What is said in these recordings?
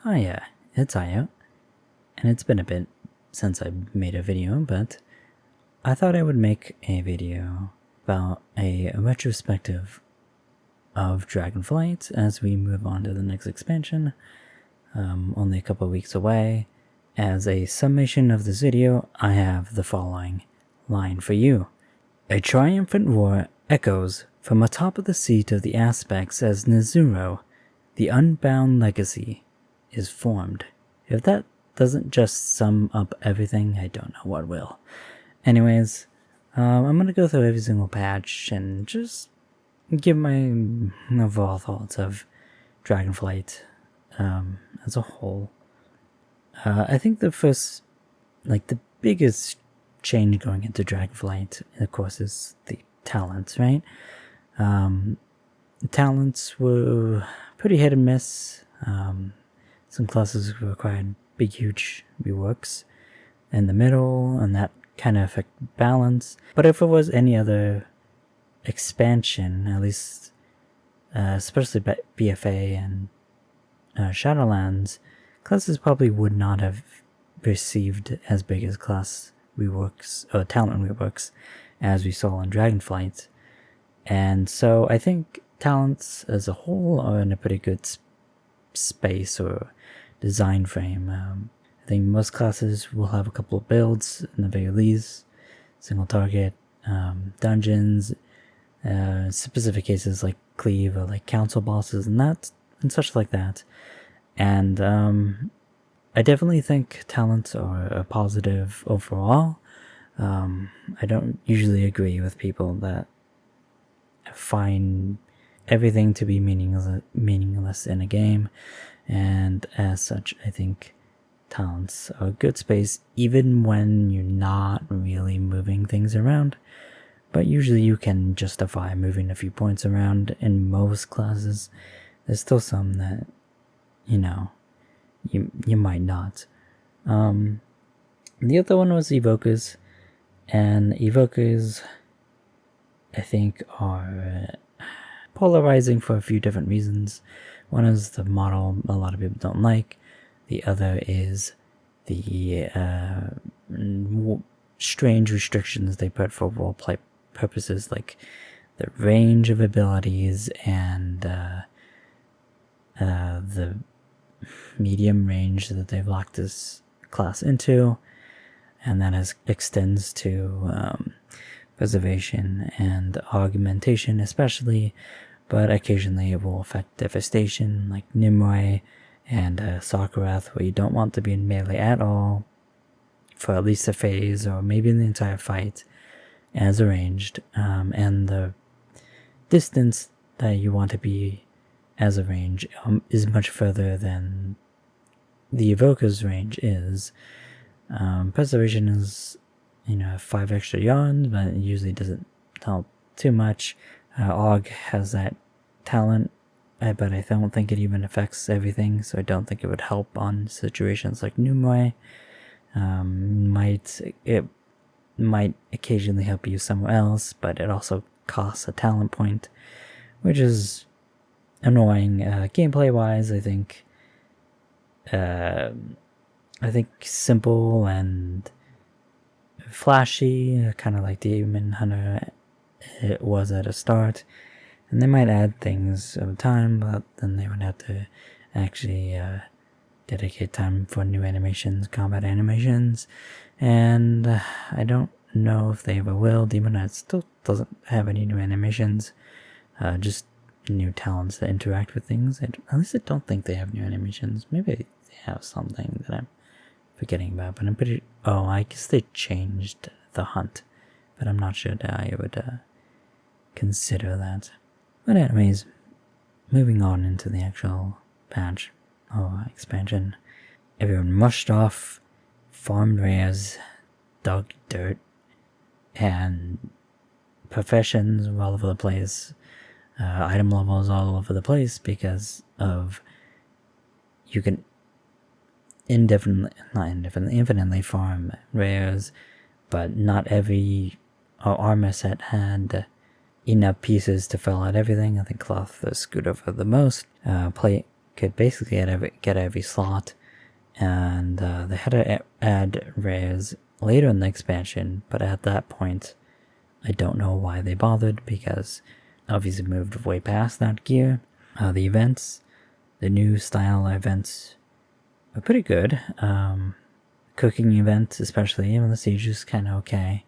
Hiya, it's Io, and it's been a bit since I made a video, but I thought I would make a video about a retrospective of Dragonflight as we move on to the next expansion, only a couple weeks away. As a summation of this video, I have the following line for you. A triumphant roar echoes from atop of the seat of the aspects as Nezuro, the unbound legacy, is formed. If that doesn't just sum up everything, I don't know what will. Anyways, I'm going to go through every single patch and just give my overall thoughts of Dragonflight as a whole. I think the first, the biggest change going into Dragonflight, of course, is the talents, right? The talents were pretty hit and miss. Some classes required big, huge reworks in the middle, and that kind of affected balance. But if it was any other expansion, at least, especially BFA and Shadowlands, classes probably would not have received as big as class reworks or talent reworks as we saw in Dragonflight. And so I think talents as a whole are in a pretty good space or design frame. I think most classes will have a couple of builds in the very least, single target, dungeons, specific cases like cleave or like council bosses and such like that. And I definitely think talents are a positive overall. I don't usually agree with people that find everything to be meaningless in a game, and as such I think talents are a good space even when you're not really moving things around, but usually you can justify moving a few points around. In most classes there's still some that you might not. The other one was evokers, and evokers I think are polarizing for a few different reasons. One is the model a lot of people don't like. The other is the strange restrictions they put for roleplay purposes, like the range of abilities and the medium range that they've locked this class into, and that extends to preservation and augmentation especially, but occasionally it will affect devastation like Nimue and Sakurath, where you don't want to be in melee at all for at least a phase or maybe in the entire fight as arranged, and the distance that you want to be as a range is much further than the evoker's range is. Preservation is 5 extra yards, but it usually doesn't help too much. Aug has that talent, but I don't think it even affects everything, so I don't think it would help on situations like Numue. It might occasionally help you somewhere else, but it also costs a talent point, which is annoying. Gameplay wise, I think simple and flashy, kind of like Demon Hunter it was at a start, and they might add things over time, but then they would have to actually dedicate time for new animations, combat animations, and I don't know if they ever will. Demon Hunter still doesn't have any new animations, just new talents that interact with things. At least I don't think they have new animations. Maybe they have something that I'm forgetting about, but I'm pretty... Oh, I guess they changed the hunt, but I'm not sure that I would consider that. But anyways, moving on into the actual patch or expansion. Everyone mushed off, farmed rares, dug dirt, and professions were all over the place. Item levels all over the place because of you can infinitely farm rares, but not every armor set had enough pieces to fill out everything. I think cloth is screwed over the most. could basically get every slot, and they had to add rares later in the expansion, but at that point, I don't know why they bothered, because obviously moved way past that gear. The events, the new style events, were pretty good. Cooking events, especially, even the siege is kind of okay.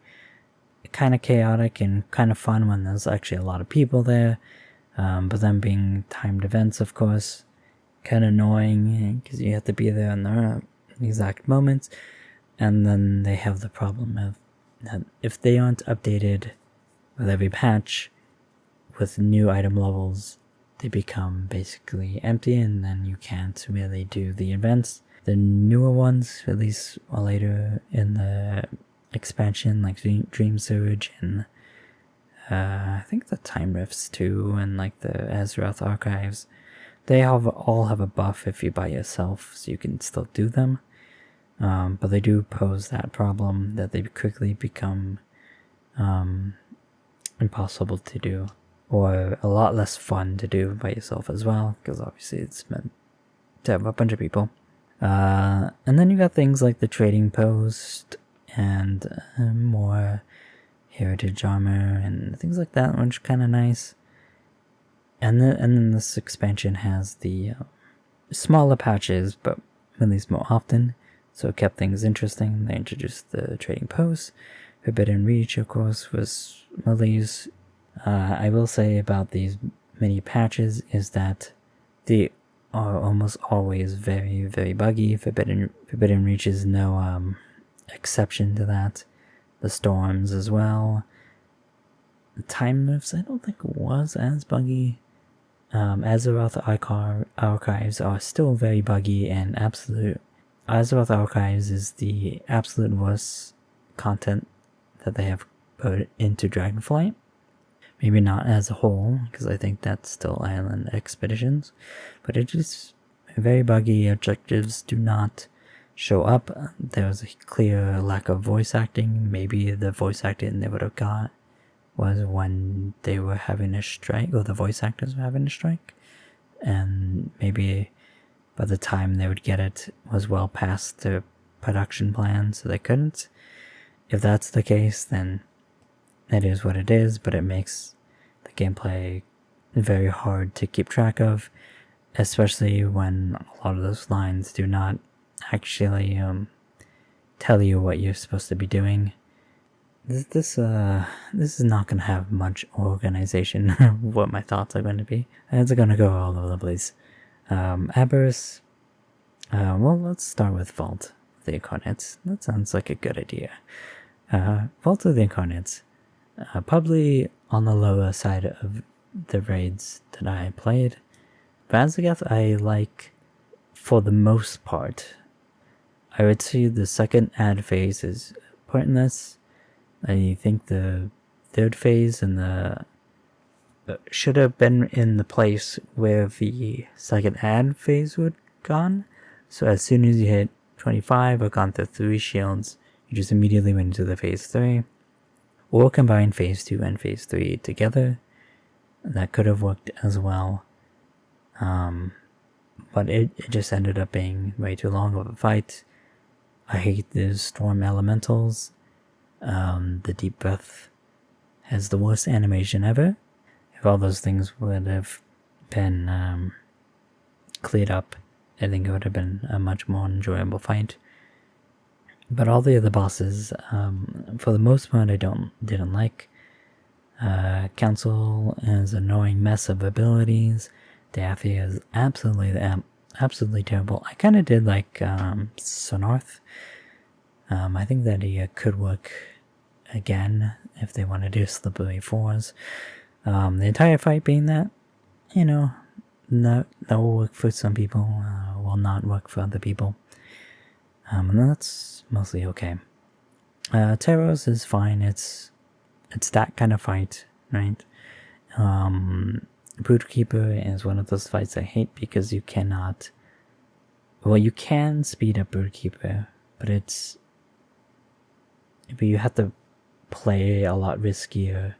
Kind of chaotic and kind of fun when there's actually a lot of people there. But then being timed events, of course, kind of annoying because you have to be there in the exact moments. And then they have the problem of that if they aren't updated with every patch with new item levels, they become basically empty, and then you can't really do the events. The newer ones, at least later in the expansion, like Dream Surge and I think the Time Rifts too, and like the Azeroth Archives, they all have a buff if you by yourself, so you can still do them. But they do pose that problem that they quickly become impossible to do, or a lot less fun to do by yourself as well, because obviously it's meant to have a bunch of people. And then you got things like the trading post and more heritage armor and things like that, which are kind of nice. And then this expansion has the smaller patches, but released more often, so it kept things interesting. They introduced the trading post. Forbidden Reach, of course, was released. I will say about these mini patches is that they are almost always very, very buggy. Forbidden Reach is no exception to that. The storms as well. The time lifts, I don't think was as buggy. Azeroth Archives are still very buggy and absolute. Azeroth Archives is the absolute worst content that they have put into Dragonflight. Maybe not as a whole, because I think that's still island expeditions, but it is very buggy. Objectives do not show up. There was a clear lack of voice acting. Maybe the voice acting they would have got was when they were having a strike, or the voice actors were having a strike, and maybe by the time they would get it was well past the production plan, so they couldn't. If that's the case, then it is what it is, but it makes the gameplay very hard to keep track of, especially when a lot of those lines do not actually tell you what you're supposed to be doing. This is not going to have much organization what my thoughts are going to be. It's going to go all over the place. Aberrus, well, let's start with Vault of the Incarnates. That sounds like a good idea. Vault of the Incarnates, probably on the lower side of the raids that I played. Vazagath I like for the most part. I would say the second ad phase is pointless. I think the third phase and the should have been in the place where the second ad phase would gone. So as soon as you hit 25 or gone through 3 shields, you just immediately went into the phase 3. Or combine phase 2 and phase 3 together. That could have worked as well. But it just ended up being way too long of a fight. I hate the storm elementals. The deep breath has the worst animation ever. If all those things would have been cleared up, I think it would have been a much more enjoyable fight. But all the other bosses, for the most part, I didn't like. Council is an annoying mess of abilities. Daffy is absolutely terrible. I kind of did like Sonarth. I think that he could work again if they want to do Slippery Fours. The entire fight being that, that will work for some people, will not work for other people. And that's mostly okay. Teros is fine. It's that kind of fight, right? Broodkeeper is one of those fights I hate because you cannot. Well, you can speed up Broodkeeper, but you have to play a lot riskier.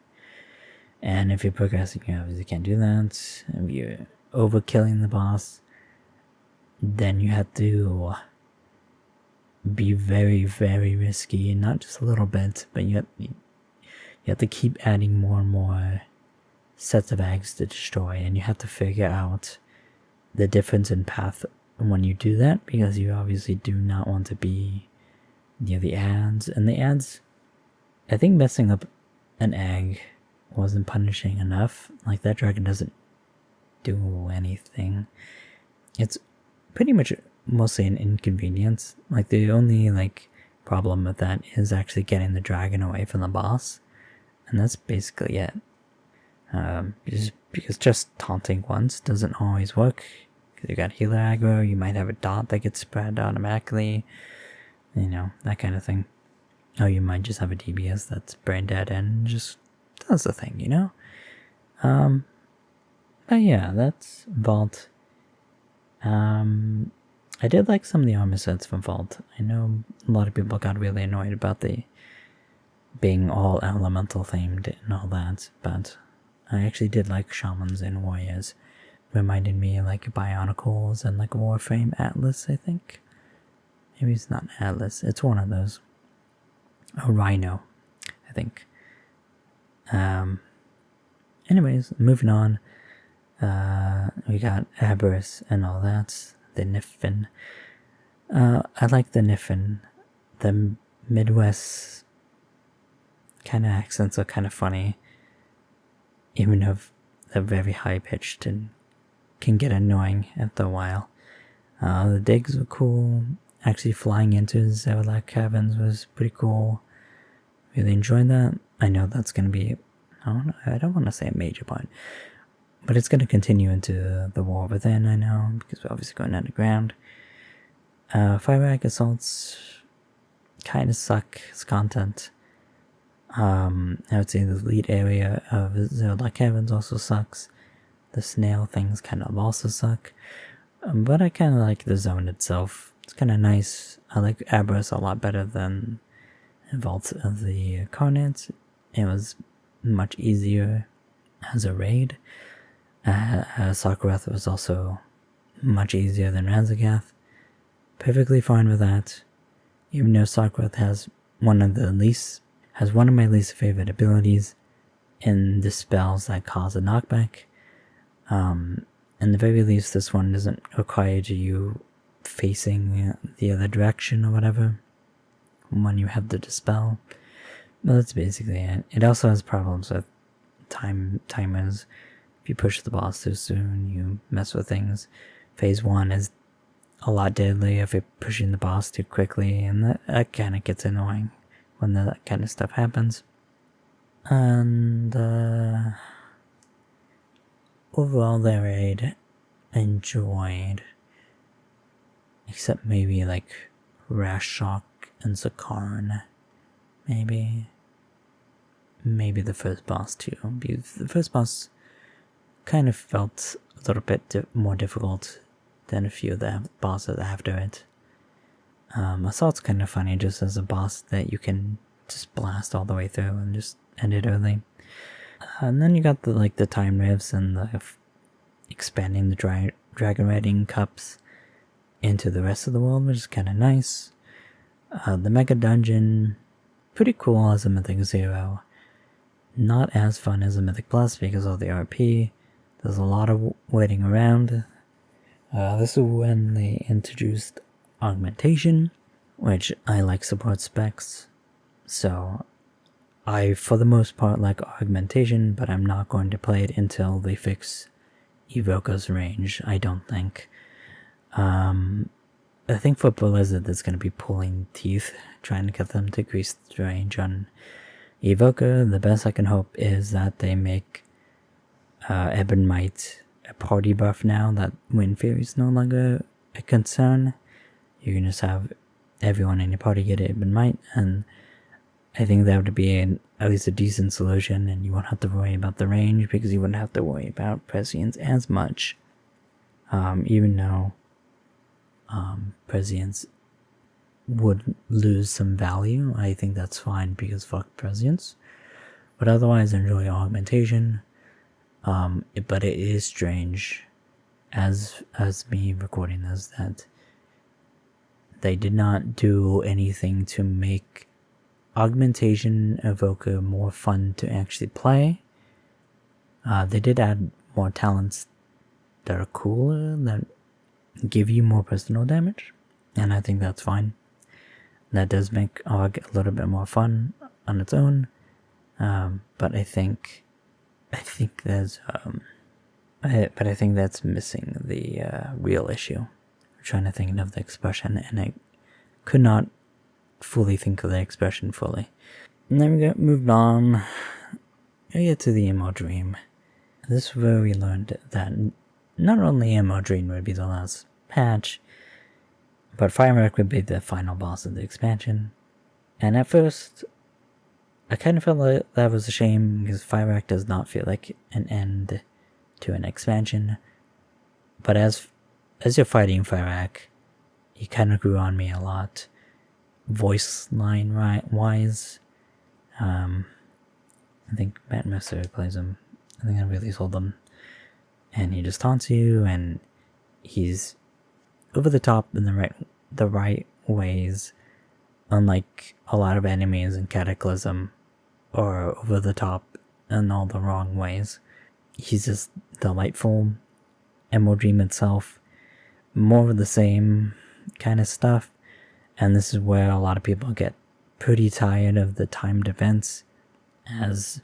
And if you're progressing, you obviously can't do that. If you're overkilling the boss, then you have to be very, very risky, not just a little bit, but you have to keep adding more and more sets of eggs to destroy, and you have to figure out the difference in path when you do that, because you obviously do not want to be near the ads. And the ads, I think messing up an egg wasn't punishing enough. Like, that dragon doesn't do anything. It's pretty much mostly an inconvenience. Like, the only problem with that is actually getting the dragon away from the boss, and that's basically it. Just taunting once doesn't always work. Because you got healer aggro, you might have a dot that gets spread automatically, that kind of thing. Oh, you might just have a DBS that's brain dead and just does the thing, But yeah, that's Vault. I did like some of the armor sets from Vault. I know a lot of people got really annoyed about the being all elemental themed and all that, but I actually did like shamans and warriors. Reminded me of Bionicles and Warframe Atlas, I think. Maybe it's not Atlas, it's one of those. A Rhino, I think. Anyways, moving on. We got Aberrus and all that. The Niffin. I like the Niffin. The Midwest kind of accents are kind of funny. Even if they're very high pitched and can get annoying after a while. The digs were cool. Actually flying into Zerlak caverns was pretty cool. Really enjoyed that. I know that's going to be, I don't want to say a major part, but it's going to continue into the War Within, I know, because we're obviously going underground. Fire assaults kind of suck as content. I would say the lead area of Zerlak caverns also sucks. The snail things kind of also suck. But I kind of like the zone itself. It's kind of nice. I like Aberrus a lot better than Vault of the Carnates. It was much easier as a raid. Sakurath was also much easier than Razagath. Perfectly fine with that. Even though Sakurath has one of my least favorite abilities in the spells that cause a knockback. In the very least, this one doesn't require you facing the other direction or whatever when you have the dispel. But that's basically it. It also has problems with timers. If you push the boss too soon, you mess with things. Phase 1 is a lot deadly if you're pushing the boss too quickly, and that kind of gets annoying when that kind of stuff happens. And overall, the raid enjoyed, except maybe Rashok and Zakarn. Maybe the first boss too. Because the first boss kind of felt a little bit more difficult than a few of the bosses after it. Assault's kind of funny just as a boss that you can just blast all the way through and just end it early. And then you got the time rifts and the expanding the dragon riding cups into the rest of the world, which is kind of nice. The mega dungeon, pretty cool as a Mythic 0. Not as fun as a Mythic Plus because of the RP. There's a lot of waiting around. This is when they introduced augmentation, which I like support specs. So I, for the most part, like augmentation, but I'm not going to play it until they fix Evoker's range, I don't think. I think for Blizzard, that's going to be pulling teeth, trying to get them to increase the range on Evoker. The best I can hope is that they make Ebon Might a party buff now that Wind Fury is no longer a concern. You can just have everyone in your party get Ebon Might, and I think that would be at least a decent solution, and you won't have to worry about the range because you wouldn't have to worry about Prescience as much. Even though Prescience would lose some value, I think that's fine because fuck Prescience. But otherwise, enjoy augmentation. But it is strange as me recording this, that they did not do anything to make Augmentation Evoker more fun to actually play. They did add more talents that are cooler, that give you more personal damage, and I think that's fine. That does make Aug a little bit more fun on its own, but I think there's but I think that's missing the real issue. I'm trying to think of the expression, and I could not fully think of the expression fully. And then we got moved on. We get to the Emo Dream. This is where we learned that not only Emo Dream would be the last patch, but Firewreck would be the final boss of the expansion. And at first, I kind of felt like that was a shame, because Firewreck does not feel like an end to an expansion. But as you're fighting Firewreck, he kind of grew on me a lot, voice line wise. I think Matt Mercer plays him. I think I really sold him. And he just taunts you, and he's over the top in the right ways, unlike a lot of enemies in Cataclysm, or over the top in all the wrong ways. He's just delightful. Emo Dream itself, more of the same kind of stuff, and this is where a lot of people get pretty tired of the timed events, as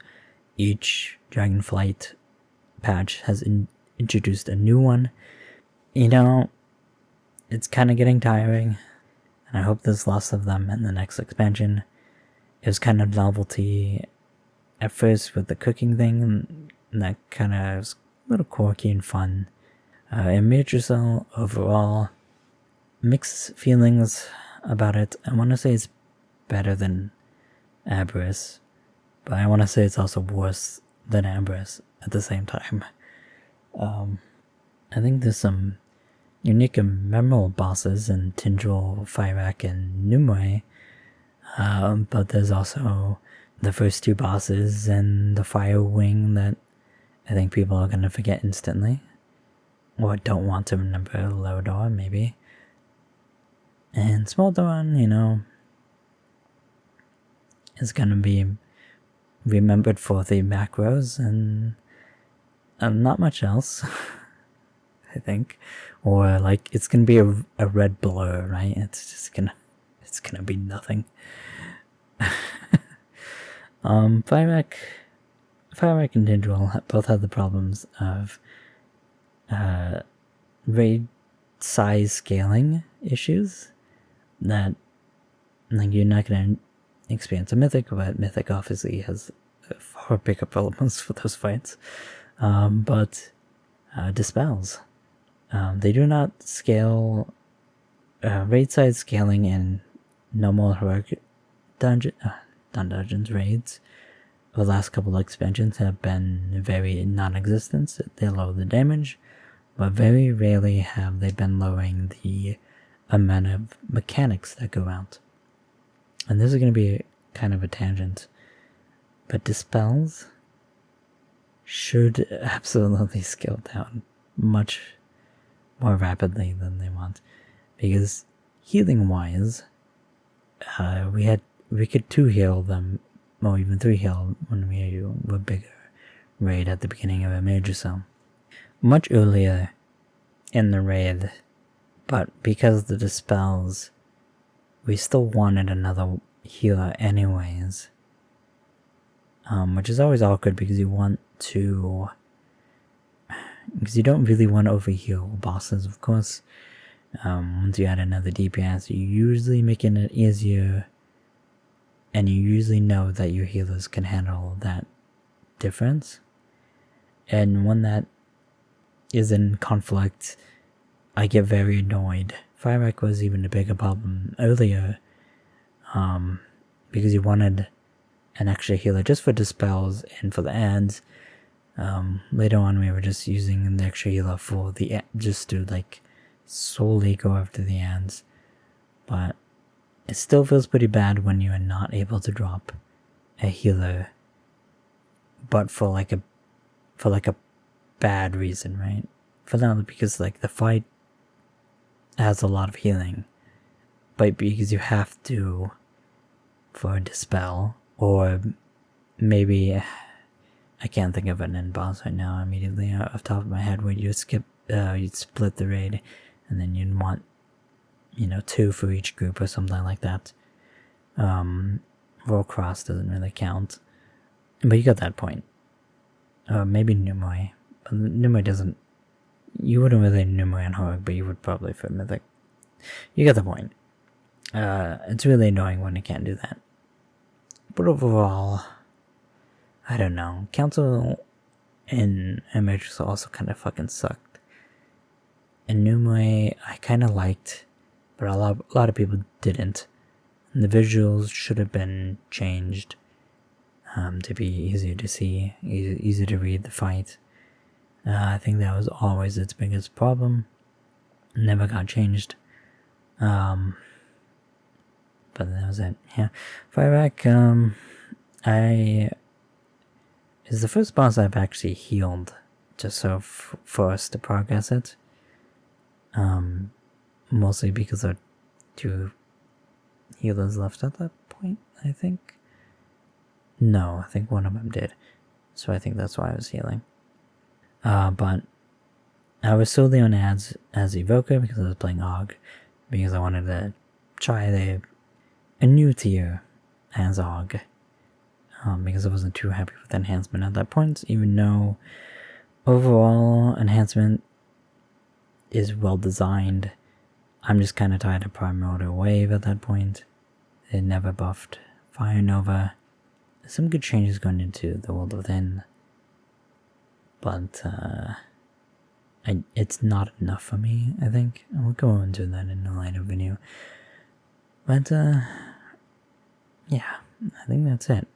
each Dragonflight patch has introduced a new one. You know, it's kind of getting tiring, and I hope there's less of them in the next expansion. It was kind of novelty at first with the cooking thing, and that kind of was a little quirky and fun. In Major Cell, overall, mixed feelings about it. I want to say it's better than Aberrus, but I want to say it's also worse than Aberrus at the same time. I think there's some unique and memorable bosses in Tindral, Firewreck, and Numue, but there's also the first two bosses and the Fire Wing that I think people are going to forget instantly, or don't want to remember. Low Dawn, maybe. And Small Dawn, you know, is going to be remembered for the macros and not much else, I think. Or like, it's going to be a red blur, right? It's gonna be nothing. Firewreck and Tindral both have the problems of raid size scaling issues, that like you're not going to experience a Mythic, but Mythic obviously has far bigger problems for those fights. But Dispels, they do not scale. Raid size scaling in normal heroic dungeons raids the last couple of expansions have been very non-existent. They lower the damage, but very rarely have they been lowering the amount of mechanics that go out. And this is going to be kind of a tangent, but Dispels should absolutely scale down much more rapidly than they want, because healing wise, we could 2-heal them, or even 3-heal when we were bigger raid at the beginning of a major cell, much earlier in the raid. But because of the Dispels, we still wanted another healer anyways, which is always awkward, because you don't really want to overheal bosses, of course. Once you add another DPS, you're usually making it easier, and you usually know that your healers can handle that difference. And when that is in conflict, I get very annoyed. Firewreck was even a bigger problem earlier, because you wanted an extra healer just for Dispels and for the ads. Later on, we were just using the extra healer for just to like solely go after the ads. But it still feels pretty bad when you are not able to drop a healer, but for like a bad reason, right? finale because like the fight has a lot of healing, but because you have to for Dispel, or maybe I can't think of an end boss right now immediately off the top of my head where you you'd split the raid and then you'd want, 2 for each group or something like that. Roll Cross doesn't really count, but you got that point. Maybe Numoi, but Numoi doesn't. You wouldn't really Numoi on Horg, but you would probably for Mythic. You get the point. It's really annoying when it can't do that. But overall, I don't know. Council in MH also kind of fucking sucked. And Numoi I kind of liked, but a lot of people didn't. And the visuals should have been changed to be easier to see, easier to read the fight. I think that was always its biggest problem. Never got changed. But that was it. Yeah, Fireback. Is the first boss I've actually healed, just so for us to progress it. Mostly because there are 2 healers left at that point, I think. No, I think one of them did. So I think that's why I was healing. But I was solely on ads as Evoker because I was playing Og. Because I wanted to try a new tier as Og. Because I wasn't too happy with enhancement at that point, even though overall enhancement is well designed. I'm just kind of tired of Primordial Wave at that point. It never buffed Fire Nova. Some good changes going into the World Within, but it's not enough for me, I think. I'll go into that in a later video. But yeah, I think that's it.